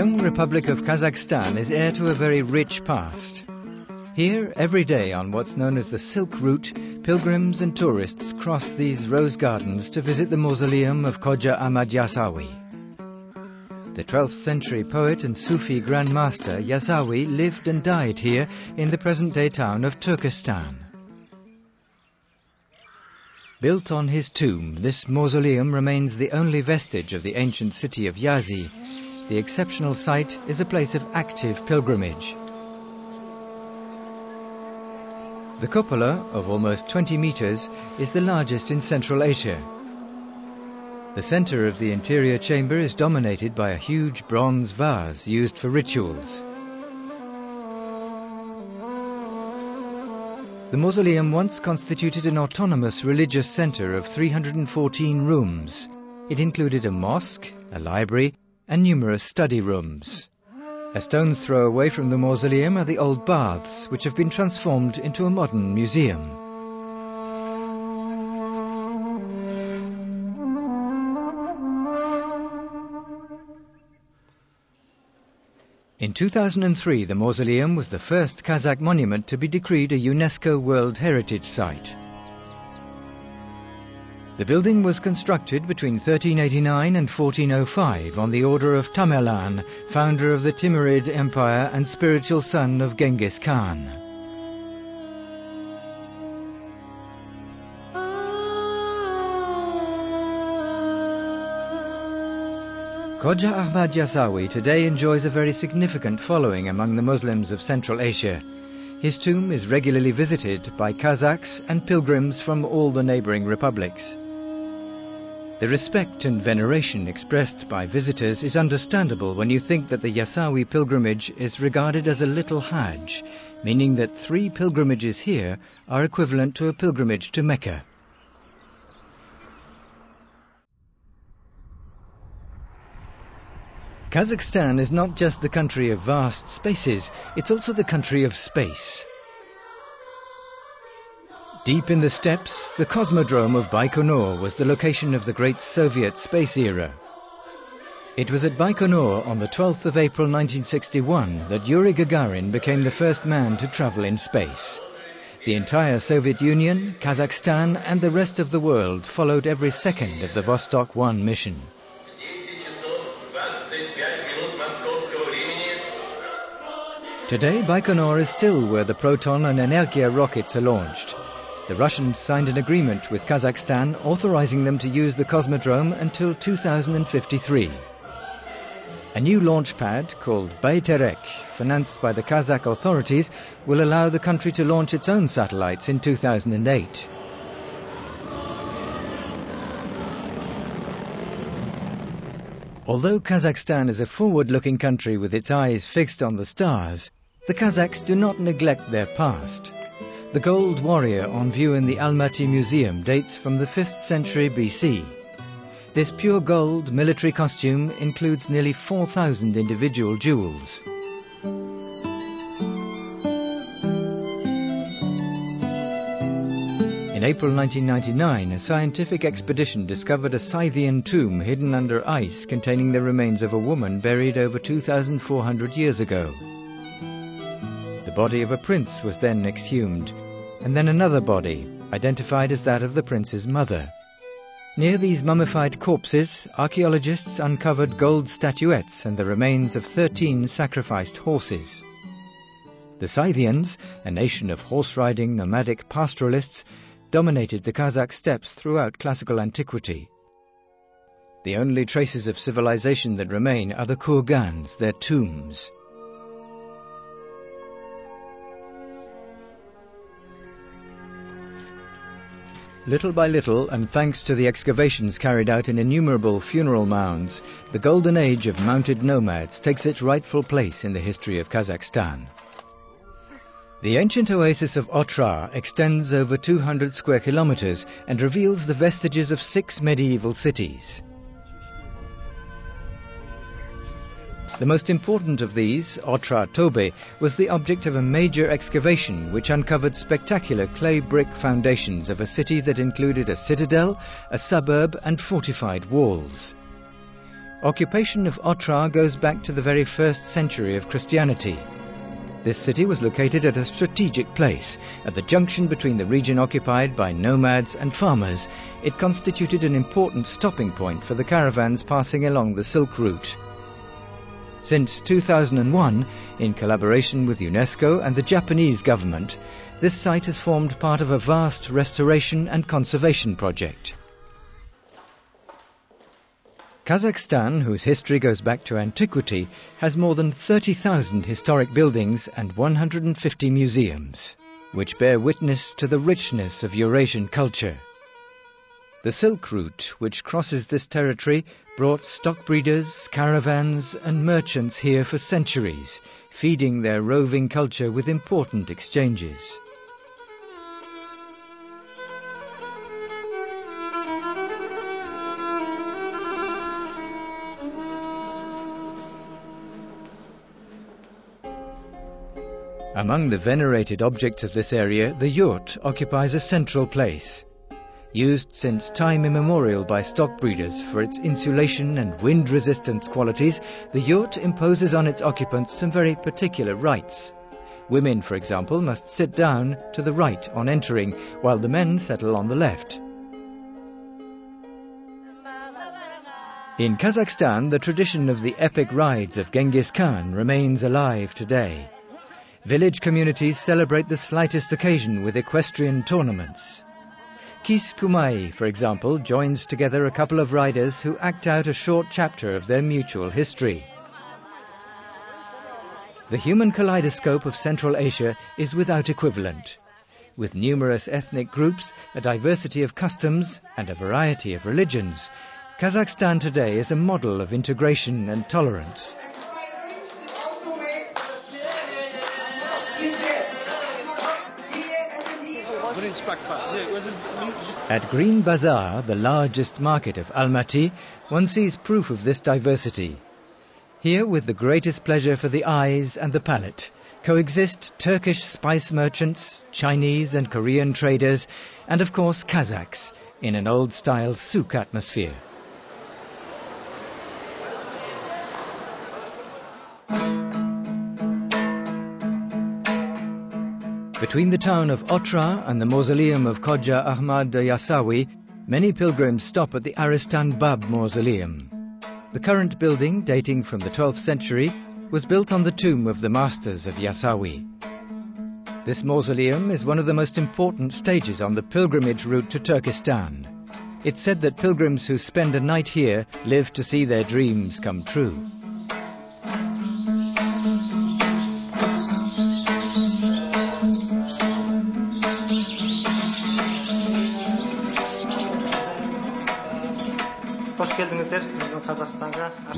young Republic of Kazakhstan is heir to a very rich past. Here, every day on what's known as the Silk Route, pilgrims and tourists cross these rose gardens to visit the mausoleum of Khoja Ahmad Yasawi. The 12th century poet and Sufi Grand Master Yasawi lived and died here in the present-day town of Turkestan. Built on his tomb, this mausoleum remains the only vestige of the ancient city of Yazi. The exceptional site is a place of active pilgrimage. The cupola, of almost 20 meters, is the largest in Central Asia. The center of the interior chamber is dominated by a huge bronze vase used for rituals. The mausoleum once constituted an autonomous religious center of 314 rooms. It included a mosque, a library, and numerous study rooms. A stone's throw away from the mausoleum are the old baths, which have been transformed into a modern museum. In 2003, the mausoleum was the first Kazakh monument to be decreed a UNESCO World Heritage Site. The building was constructed between 1389 and 1405 on the order of Tamerlan, founder of the Timurid Empire and spiritual son of Genghis Khan. Khoja Ahmad Yasawi today enjoys a very significant following among the Muslims of Central Asia. His tomb is regularly visited by Kazakhs and pilgrims from all the neighboring republics. The respect and veneration expressed by visitors is understandable when you think that the Yasawi pilgrimage is regarded as a little Hajj, meaning that 3 pilgrimages here are equivalent to a pilgrimage to Mecca. Kazakhstan is not just the country of vast spaces, it's also the country of space. Deep in the steppes, the cosmodrome of Baikonur was the location of the great Soviet space era. It was at Baikonur on the 12th of April 1961 that Yuri Gagarin became the first man to travel in space. The entire Soviet Union, Kazakhstan and the rest of the world followed every second of the Vostok 1 mission. Today, Baikonur is still where the Proton and Energia rockets are launched. The Russians signed an agreement with Kazakhstan authorizing them to use the cosmodrome until 2053. A new launch pad called Bayterek, financed by the Kazakh authorities, will allow the country to launch its own satellites in 2008. Although Kazakhstan is a forward-looking country with its eyes fixed on the stars, the Kazakhs do not neglect their past. The gold warrior on view in the Almaty Museum dates from the 5th century BC. This pure gold military costume includes nearly 4,000 individual jewels. In April 1999, a scientific expedition discovered a Scythian tomb hidden under ice containing the remains of a woman buried over 2,400 years ago. The body of a prince was then exhumed, and then another body, identified as that of the prince's mother. Near these mummified corpses, archaeologists uncovered gold statuettes and the remains of 13 sacrificed horses. The Scythians, a nation of horse-riding nomadic pastoralists, dominated the Kazakh steppes throughout classical antiquity. The only traces of civilization that remain are the kurgans, their tombs. Little by little, and thanks to the excavations carried out in innumerable funeral mounds, the golden age of mounted nomads takes its rightful place in the history of Kazakhstan. The ancient oasis of Otrar extends over 200 square kilometers and reveals the vestiges of 6 medieval cities. The most important of these, Otrar Tobe, was the object of a major excavation which uncovered spectacular clay brick foundations of a city that included a citadel, a suburb and fortified walls. Occupation of Otrar goes back to the very first century of Christianity. This city was located at a strategic place. At the junction between the region occupied by nomads and farmers, it constituted an important stopping point for the caravans passing along the Silk Route. Since 2001, in collaboration with UNESCO and the Japanese government, this site has formed part of a vast restoration and conservation project. Kazakhstan, whose history goes back to antiquity, has more than 30,000 historic buildings and 150 museums, which bear witness to the richness of Eurasian culture. The Silk Route, which crosses this territory, brought stock breeders, caravans and merchants here for centuries, feeding their roving culture with important exchanges. Among the venerated objects of this area, the yurt occupies a central place. Used since time immemorial by stock breeders for its insulation and wind resistance qualities, the yurt imposes on its occupants some very particular rights. Women, for example, must sit down to the right on entering, while the men settle on the left. In Kazakhstan, the tradition of the epic rides of Genghis Khan remains alive today. Village communities celebrate the slightest occasion with equestrian tournaments. Kis Kumai, for example, joins together a couple of riders who act out a short chapter of their mutual history. The human kaleidoscope of Central Asia is without equivalent. With numerous ethnic groups, a diversity of customs and a variety of religions, Kazakhstan today is a model of integration and tolerance. At Grünem Bazar, the largest market of Almaty, one sees proof of this diversity. Here, with the greatest pleasure for the eyes and the palate, coexist Turkish spice merchants, Chinese and Korean traders, and of course Kazakhs, in an old-style souk atmosphere. Between the town of Otrar and the mausoleum of Khoja Ahmed Yasawi, many pilgrims stop at the Aristan Bab mausoleum. The current building, dating from the 12th century, was built on the tomb of the masters of Yasawi. This mausoleum is one of the most important stages on the pilgrimage route to Turkestan. It's said that pilgrims who spend a night here live to see their dreams come true.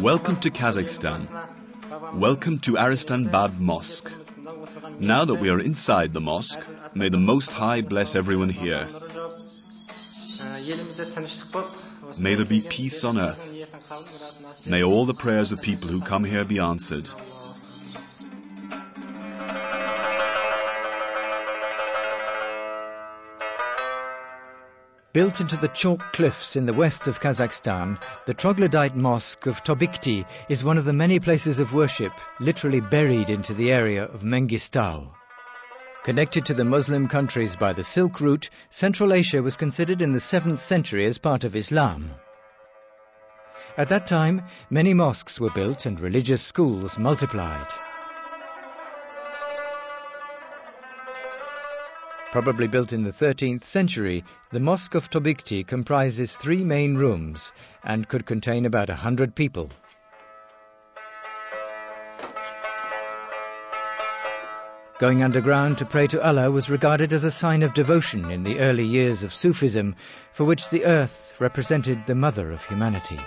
Welcome to Kazakhstan. Welcome to Aristan Bab Mosque. Now that we are inside the mosque, may the Most High bless everyone here. May there be peace on earth. May all the prayers of people who come here be answered. Built into the chalk cliffs in the west of Kazakhstan, the troglodyte mosque of Tobikti is one of the many places of worship literally buried into the area of Mengistau. Connected to the Muslim countries by the Silk Route, Central Asia was considered in the 7th century as part of Islam. At that time, many mosques were built and religious schools multiplied. Probably built in the 13th century, the Mosque of Tobikti comprises 3 main rooms and could contain about 100 people. Going underground to pray to Allah was regarded as a sign of devotion in the early years of Sufism, for which the earth represented the mother of humanity.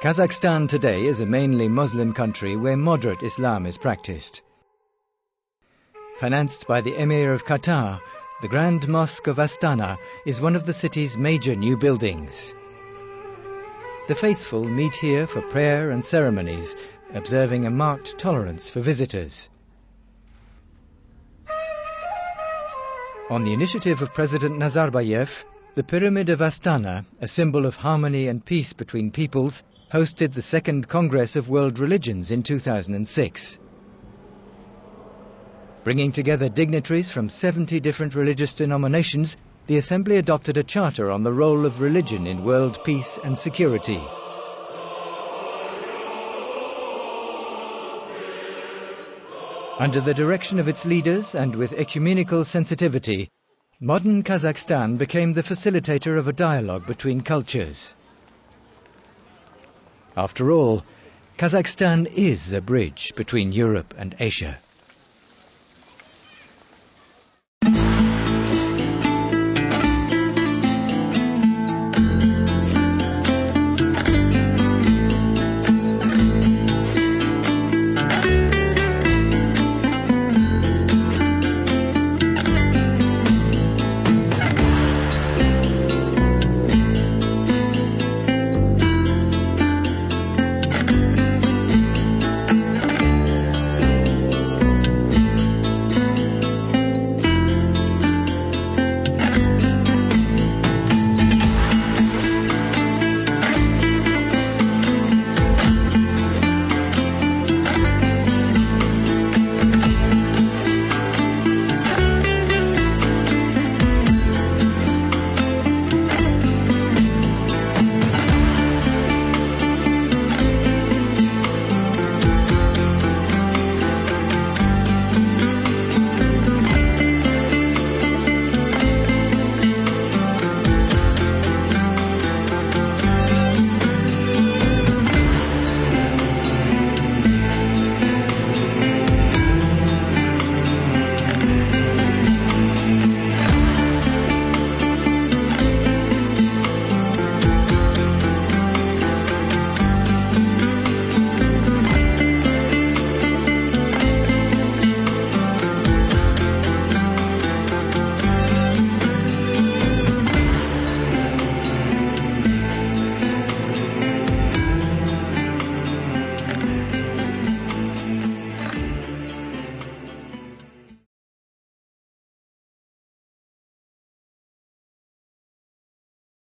Kazakhstan today is a mainly Muslim country where moderate Islam is practiced. Financed by the Emir of Qatar, the Grand Mosque of Astana is one of the city's major new buildings. The faithful meet here for prayer and ceremonies, observing a marked tolerance for visitors. On the initiative of President Nazarbayev, the Pyramid of Astana, a symbol of harmony and peace between peoples, hosted the Second Congress of World Religions in 2006. Bringing together dignitaries from 70 different religious denominations, the Assembly adopted a charter on the role of religion in world peace and security. Under the direction of its leaders and with ecumenical sensitivity, modern Kazakhstan became the facilitator of a dialogue between cultures. After all, Kazakhstan is a bridge between Europe and Asia.